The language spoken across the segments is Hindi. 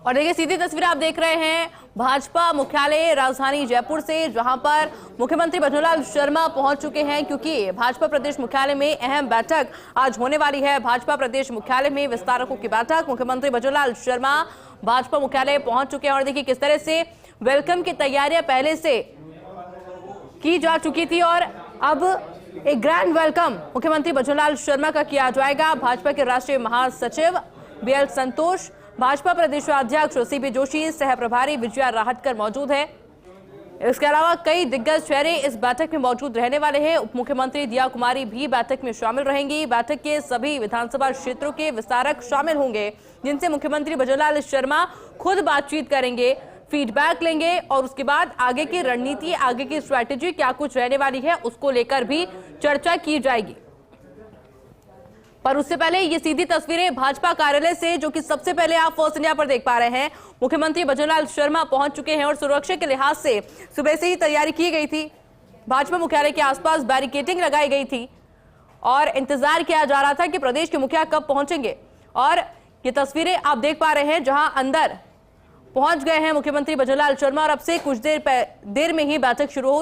और देखिए सीधी तस्वीर आप देख रहे हैं भाजपा मुख्यालय राजधानी जयपुर से, जहां पर मुख्यमंत्री भजनलाल शर्मा पहुंच चुके हैं, क्योंकि भाजपा प्रदेश मुख्यालय में अहम बैठक आज होने वाली है। भाजपा प्रदेश मुख्यालय में विस्तारकों की बैठक, मुख्यमंत्री भजनलाल शर्मा भाजपा मुख्यालय पहुंच चुके हैं और देखिए किस तरह से वेलकम की तैयारियां पहले से की जा चुकी थी और अब एक ग्रैंड वेलकम मुख्यमंत्री भजनलाल शर्मा का किया जाएगा। भाजपा के राष्ट्रीय महासचिव बीएल संतोष, भाजपा प्रदेश अध्यक्ष सीपी जोशी, सह प्रभारी विजया राहटकर मौजूद है। इसके अलावा कई दिग्गज चेहरे इस बैठक में मौजूद रहने वाले हैं। उप मुख्यमंत्री दिया कुमारी भी बैठक में शामिल रहेंगी। बैठक के सभी विधानसभा क्षेत्रों के विस्तारक शामिल होंगे, जिनसे मुख्यमंत्री भजनलाल शर्मा खुद बातचीत करेंगे, फीडबैक लेंगे और उसके बाद आगे की रणनीति, आगे की स्ट्रैटेजी क्या कुछ रहने वाली है उसको लेकर भी चर्चा की जाएगी। पर उससे पहले ये सीधी तस्वीरें भाजपा कार्यालय से, जो कि सबसे पहले आप फर्स्ट इंडिया पर देख पा रहे हैं। मुख्यमंत्री भजनलाल शर्मा पहुंच चुके हैं और सुरक्षा के लिहाज से सुबह से ही तैयारी की गई थी। भाजपा मुख्यालय के आसपास बैरिकेडिंग लगाई गई थी और इंतजार किया जा रहा था कि प्रदेश के मुखिया कब पहुंचेंगे। और ये तस्वीरें आप देख पा रहे हैं जहां अंदर पहुंच गए हैं मुख्यमंत्री भजनलाल शर्मा और अब से कुछ देर में ही बैठक शुरू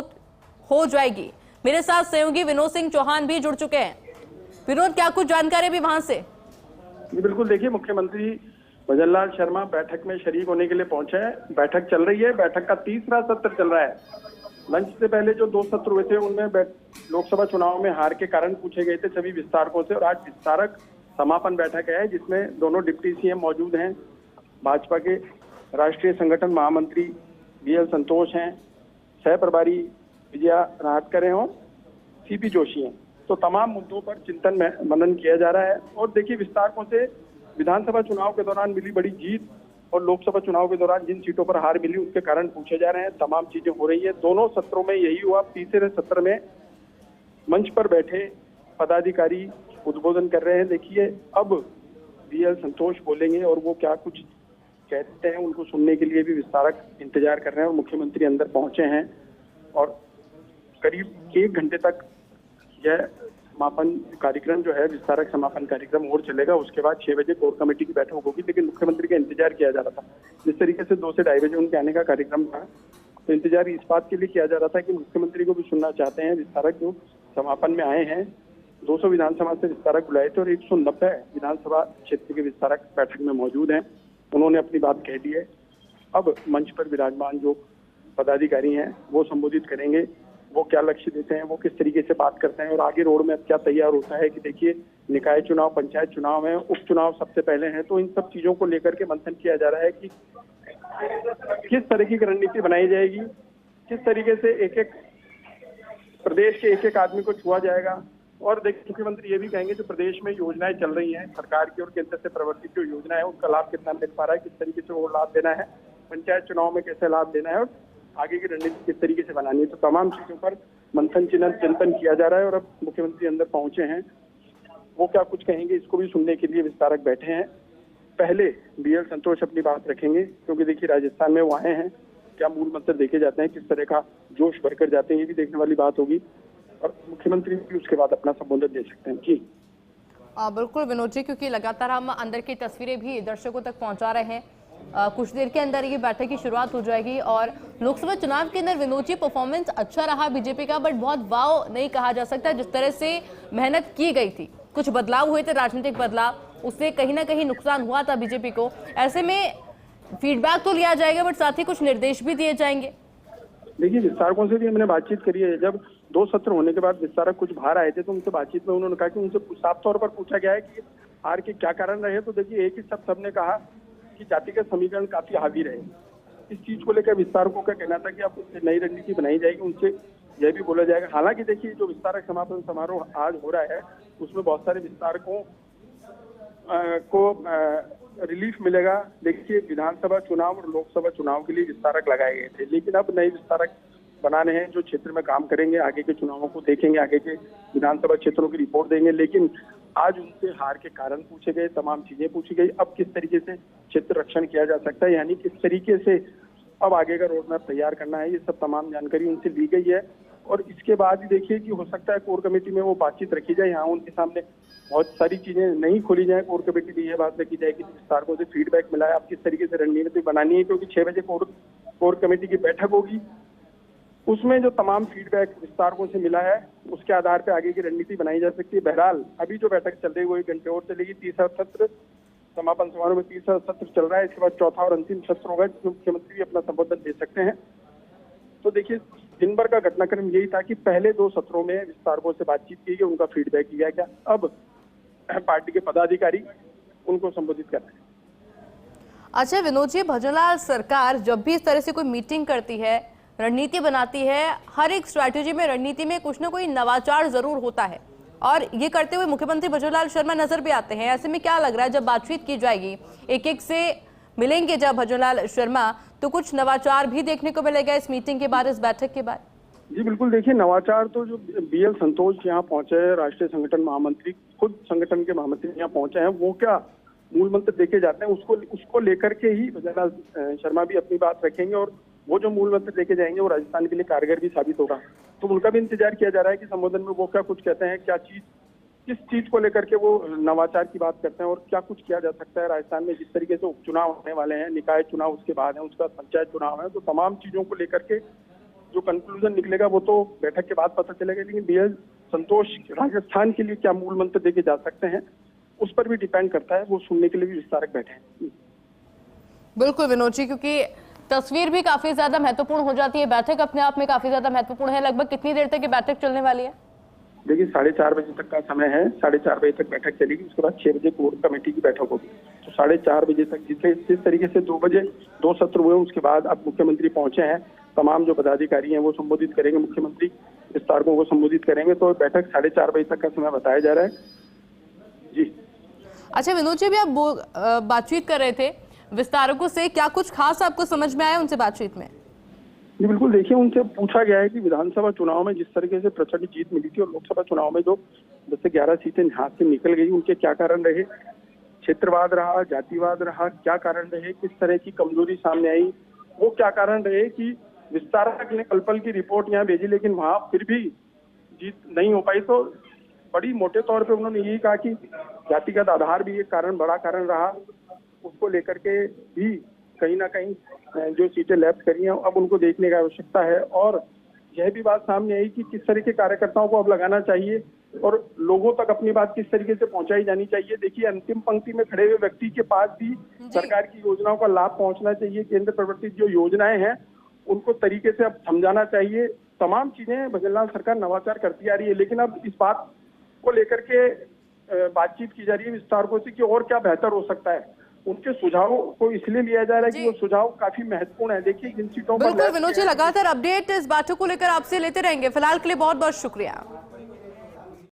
हो जाएगी। मेरे साथ सहयोगी विनोद सिंह चौहान भी जुड़ चुके हैं। विनोद, क्या कुछ जानकारी भी वहां से? बिल्कुल, देखिए मुख्यमंत्री भजनलाल शर्मा बैठक में शरीक होने के लिए पहुंचे हैं। बैठक चल रही है, बैठक का तीसरा सत्र चल रहा है। लंच से पहले जो 2 सत्र हुए थे उनमें लोकसभा चुनाव में हार के कारण पूछे गए थे सभी विस्तारकों से, और आज विस्तारक समापन बैठक है जिसमें दोनों डिप्टी सीएम मौजूद हैं। भाजपा के राष्ट्रीय संगठन महामंत्री बीएल संतोष हैं, सह प्रभारी विजया राहटकर हैं और सीपी जोशी हैं। तो तमाम मुद्दों पर चिंतन में मनन किया जा रहा है। और देखिए विस्तारकों से विधानसभा चुनाव के दौरान मिली बड़ी जीत और लोकसभा चुनाव के दौरान जिन सीटों पर हार मिली उसके कारण पूछे जा रहे हैं। तमाम चीजें हो रही है। दोनों सत्रों में यही हुआ। तीसरे सत्र में मंच पर बैठे पदाधिकारी उद्बोधन कर रहे हैं। देखिए अब बीएल संतोष बोलेंगे और वो क्या कुछ कहते हैं उनको सुनने के लिए भी विस्तारक इंतजार कर रहे हैं। और मुख्यमंत्री अंदर पहुंचे हैं और करीब 1 घंटे तक यह समापन कार्यक्रम जो है, विस्तारक समापन कार्यक्रम और चलेगा। उसके बाद 6 बजे कोर कमेटी की बैठक होगी। लेकिन मुख्यमंत्री का इंतजार किया जा रहा था। जिस तरीके से 2 से 2:30 बजे उनके आने का कार्यक्रम था, तो इंतजार इस बात के लिए किया जा रहा था कि मुख्यमंत्री को भी सुनना चाहते हैं विस्तारक जो समापन में आए हैं। 200 विधानसभा से विस्तारक बुलाए थे और 190 विधानसभा क्षेत्र के विस्तारक बैठक में मौजूद हैं। उन्होंने अपनी बात कह दी है। अब मंच पर विराजमान जो पदाधिकारी हैं वो संबोधित करेंगे, वो क्या लक्ष्य देते हैं, वो किस तरीके से बात करते हैं और आगे रोड में क्या तैयार होता है। कि देखिए निकाय चुनाव, पंचायत चुनाव है, उपचुनाव सबसे पहले हैं, तो इन सब चीजों को लेकर के मंथन किया जा रहा है कि किस तरह की रणनीति बनाई जाएगी, किस तरीके से एक एक प्रदेश के एक एक आदमी को छुआ जाएगा। और देखिए मुख्यमंत्री ये भी कहेंगे जो प्रदेश में योजनाएं चल रही हैं सरकार की और केंद्र से प्रवर्तित जो योजना है उसका लाभ कितना मिल पा रहा है, किस तरीके से वो लाभ देना है, पंचायत चुनाव में कैसे लाभ देना है और आगे की रणनीति किस तरीके से बनानी है। तो तमाम चीजों पर मंथन चिंतन किया जा रहा है। और अब मुख्यमंत्री अंदर पहुंचे हैं, वो क्या कुछ कहेंगे इसको भी सुनने के लिए विस्तारक बैठे हैं। पहले बीएल संतोष अपनी बात रखेंगे, क्योंकि देखिए राजस्थान में वो आए हैं, क्या मूल मंत्र देखे जाते हैं, किस तरह का जोश भरकर जाते हैं, ये भी देखने वाली बात होगी। और मुख्यमंत्री भी उसके बाद अपना संबोधन दे सकते हैं। जी बिल्कुल विनोद जी, क्योंकि लगातार हम अंदर की तस्वीरें भी दर्शकों तक पहुंचा रहे हैं। कुछ देर के अंदर ये बैठक की शुरुआत हो जाएगी। और लोकसभा चुनाव के अंदर विनोद जी परफॉर्मेंस अच्छा रहा बीजेपी का, बट बहुत वाव नहीं कहा जा सकता। जिस तरह से मेहनत की गई थी, कुछ बदलाव हुए थे, राजनीतिक बदलाव, उससे कहीं ना कहीं नुकसान हुआ था बीजेपी को। ऐसे में फीडबैक तो लिया जाएगा, बट साथ ही कुछ निर्देश भी दिए जाएंगे। देखिए विस्तारकों से भी हमने बातचीत करी है। जब 2 सत्र होने के बाद विस्तारक कुछ बाहर आए थे तो उनसे बातचीत में उन्होंने कहा कि उनसे साफ तौर पर पूछा गया है कि हार के क्या कारण रहे। तो देखिए एक ही सबने कहा कि जातिगत समीकरण काफी हावी रहे। इस चीज को लेकर विस्तारकों का कहना था कि अब नई रणनीति बनाई जाएगी, उनसे यह भी बोला जाएगा। हालांकि देखिए जो विस्तारक समापन समारोह आज हो रहा है उसमें बहुत सारे विस्तारकों को रिलीफ मिलेगा। देखिए विधानसभा चुनाव और लोकसभा चुनाव के लिए विस्तारक लगाए गए थे, लेकिन अब नए विस्तारक बनाने हैं जो क्षेत्र में काम करेंगे, आगे के चुनावों को देखेंगे, आगे के विधानसभा क्षेत्रों की रिपोर्ट देंगे। लेकिन आज उनसे हार के कारण पूछे गए, तमाम चीजें पूछी गई। अब किस तरीके से क्षेत्र रक्षण किया जा सकता है, यानी किस तरीके से अब आगे का रोड मैप तैयार करना है, ये सब तमाम जानकारी उनसे ली गई है। और इसके बाद ही देखिए कि हो सकता है कोर कमेटी में वो बातचीत रखी जाए, यहाँ उनके सामने बहुत सारी चीजें नहीं खोली जाए। कोर कमेटी में ये बात रखी जाए कि विस्तारकों से फीडबैक मिला है, आप किस तरीके से रणनीति बनानी है, क्योंकि 6 बजे कोर कमेटी की बैठक होगी। उसमें जो तमाम फीडबैक विस्तारकों से मिला है उसके आधार पर आगे की रणनीति बनाई जा सकती है। बहरहाल अभी जो बैठक चल रही है वो 1 घंटे और चलेगी। तीसरा सत्र समापन समारोह में तीसरा सत्र चल रहा है, इसके बाद चौथा और अंतिम सत्र होगा जिसमें मुख्यमंत्री भी अपना संबोधन दे सकते हैं। तो देखिए दिन भर का घटनाक्रम यही था कि पहले 2 सत्रों में विस्तारकों से बातचीत की गई, उनका फीडबैक किया गया। अब पार्टी के पदाधिकारी उनको संबोधित कर रहे हैं। अच्छा विनोद जी, भजनलाल सरकार जब भी इस तरह से कोई मीटिंग करती है, रणनीति बनाती है, हर एक स्ट्रैटेजी में रणनीति में कुछ ना कोई नवाचार जरूर होता है और ये करते हुए मुख्यमंत्री भजनलाल शर्मा नजर भी आते हैं। ऐसे में क्या लग रहा है जब बातचीत की जाएगी, एक एक से मिलेंगे जब भजनलाल शर्मा, तो कुछ नवाचार भी देखने को मिलेगा इस मीटिंग के बाद, इस बैठक के बाद? जी बिल्कुल, देखिए नवाचार तो जो BL संतोष यहाँ पहुंचे हैं, राष्ट्रीय संगठन महामंत्री, खुद संगठन के महामंत्री यहाँ पहुंचे हैं, वो क्या मूल मंत्र देके जाते हैं उसको लेकर के ही भजनलाल शर्मा भी अपनी बात रखेंगे और वो जो मूल मंत्र देके जाएंगे वो राजस्थान के लिए कारगर भी साबित होगा। तो उनका भी इंतजार किया जा रहा है कि संबोधन में वो क्या कुछ कहते हैं, किस चीज को लेकर के वो नवाचार की बात करते हैं और क्या कुछ किया जा सकता है राजस्थान में। जिस तरीके से उपचुनाव होने वाले हैं, निकाय चुनाव उसके बाद है, उसका पंचायत चुनाव है, तो तमाम चीजों को लेकर के जो कंक्लूजन निकलेगा वो तो बैठक के बाद पता चलेगा। लेकिन BL संतोष राजस्थान के लिए क्या मूल मंत्र देके जा सकते हैं उस पर भी डिपेंड करता है, वो सुनने के लिए भी विस्तारक बैठे हैं। बिल्कुल विनोद जी, क्योंकि तस्वीर भी काफी ज्यादा महत्वपूर्ण हो जाती है, बैठक अपने आप में काफी ज्यादा महत्वपूर्ण है। लगभग कितनी देर तक ये बैठक चलने वाली है? देखिए 4:30 बजे तक का समय है, 4:30 बजे तक बैठक चलेगी, उसके बाद 6 बजे कोर कमेटी की बैठक होगी। तो 4:30 बजे तक जिस तरीके से 2 बजे 2 सत्र हुए उसके बाद अब मुख्यमंत्री पहुंचे हैं, तमाम जो पदाधिकारी हैं वो संबोधित करेंगे, मुख्यमंत्री विस्तारकों को संबोधित करेंगे। तो बैठक 4:30 बजे तक का समय बताया जा रहा है जी। अच्छा विनोद जी, अभी आप बातचीत कर रहे थे विस्तारकों से, क्या कुछ खास आपको समझ में आया उनसे बातचीत में? जी बिल्कुल, देखिए उनसे पूछा गया है कि विधानसभा चुनाव में जिस तरीके से प्रचंड जीत मिली थी और लोकसभा चुनाव में जो 10 से 11 सीटें हाथ से निकल गई, उनके क्या कारण रहे, क्षेत्रवाद रहा, जातिवाद रहा, क्या कारण रहे, किस तरह की कमजोरी सामने आई, वो क्या कारण रहे कि विस्तारक ने पल-पल की रिपोर्ट यहाँ भेजी लेकिन वहां फिर भी जीत नहीं हो पाई। तो बड़ी मोटे तौर पे उन्होंने यही कहा कि जातिगत आधार भी एक कारण, बड़ा कारण रहा, उसको लेकर के भी कहीं ना कहीं जो सीटें लेफ्ट करी हैं अब उनको देखने की आवश्यकता है। और यह भी बात सामने आई कि किस तरह के कार्यकर्ताओं को अब लगाना चाहिए और लोगों तक अपनी बात किस तरीके से पहुंचाई जानी चाहिए। देखिए अंतिम पंक्ति में खड़े हुए व्यक्ति के पास भी सरकार की योजनाओं का लाभ पहुंचना चाहिए, केंद्र प्रवर्तित जो योजनाएं हैं उनको तरीके से अब समझाना चाहिए। तमाम चीजें भजनलाल सरकार नवाचार करती आ रही है, लेकिन अब इस बात को लेकर के बातचीत की जा रही है विस्तारकों से कि और क्या बेहतर हो सकता है। उनके सुझाव को इसलिए लिया जा रहा है कि वो सुझाव काफी महत्वपूर्ण है। देखिए इन सीटों पर बिल्कुल विनोद जी, लगातार अपडेट इस बातों को लेकर आपसे लेते रहेंगे। फिलहाल के लिए बहुत बहुत शुक्रिया।